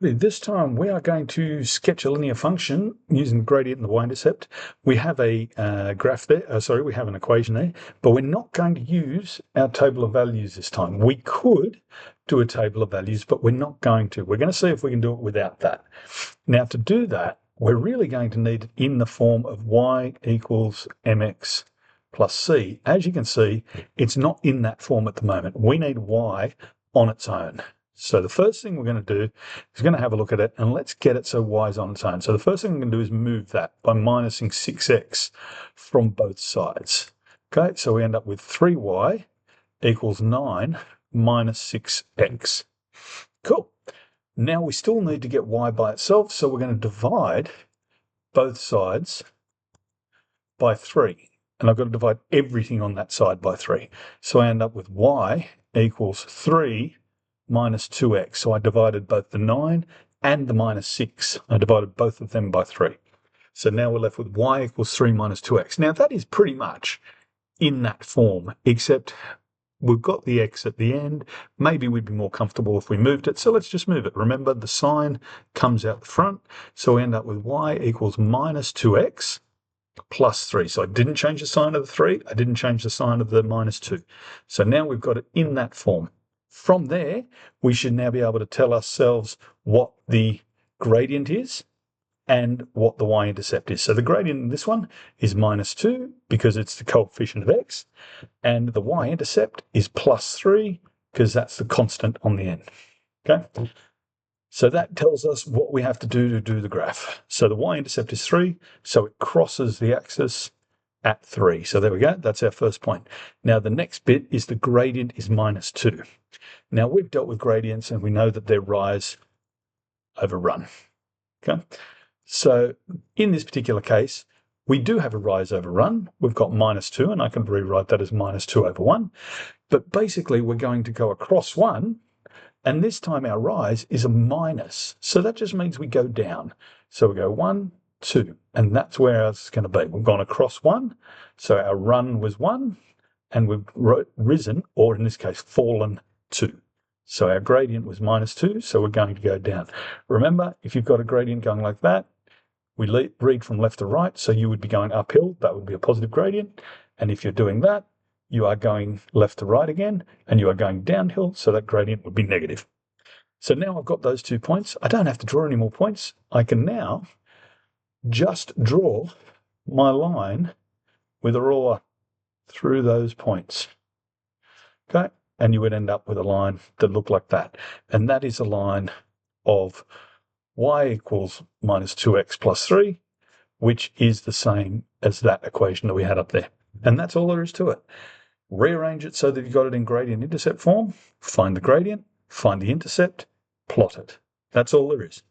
This time we are going to sketch a linear function using the gradient and the y-intercept. We have a graph there, we have an equation there, but we're not going to use our table of values this time. We could do a table of values, but we're not going to. We're going to see if we can do it without that. Now to do that, we're really going to need it in the form of y equals mx plus c. As you can see, it's not in that form at the moment. We need y on its own. So the first thing we're going to do is going to have a look at it, and let's get it so y is on its own. So the first thing we're going to do is move that by minusing 6x from both sides. Okay, so we end up with 3y equals 9 minus 6x. Cool. Now we still need to get y by itself, so we're going to divide both sides by 3. And I've got to divide everything on that side by 3. So I end up with y equals 3 minus 2x. So I divided both the 9 and the minus 6. I divided both of them by 3. So now we're left with y equals 3 minus 2x. Now that is pretty much in that form, except we've got the x at the end. Maybe we'd be more comfortable if we moved it. So let's just move it. Remember, the sign comes out the front. So we end up with y equals minus 2x plus 3. So I didn't change the sign of the 3. I didn't change the sign of the minus 2. So now we've got it in that form. From there, we should now be able to tell ourselves what the gradient is and what the y-intercept is. So the gradient in this one is minus 2 because it's the coefficient of x, and the y-intercept is plus 3 because that's the constant on the end. Okay? So that tells us what we have to do the graph. So the y-intercept is 3, so it crosses the axis at 3. So there we go. That's our first point. Now the next bit is the gradient is minus 2. Now we've dealt with gradients and we know that they're rise over run. Okay. So in this particular case, we do have a rise over run. We've got minus 2, and I can rewrite that as minus 2 over 1. But basically we're going to go across 1, and this time our rise is a minus. So that just means we go down. So we go 1, 2, and that's where ours is going to be. We've gone across 1, so our run was 1, and we've risen, or in this case, fallen 2. So our gradient was minus 2, so we're going to go down. Remember, if you've got a gradient going like that, we read from left to right, so you would be going uphill. That would be a positive gradient. And if you're doing that, you are going left to right again, and you are going downhill, so that gradient would be negative. So now I've got those 2 points. I don't have to draw any more points. I can now just draw my line with a ruler through those points. Okay, and you would end up with a line that looked like that. And that is a line of y equals minus 2x plus 3, which is the same as that equation that we had up there. And that's all there is to it. Rearrange it so that you've got it in gradient intercept form, find the gradient, find the intercept, plot it. That's all there is.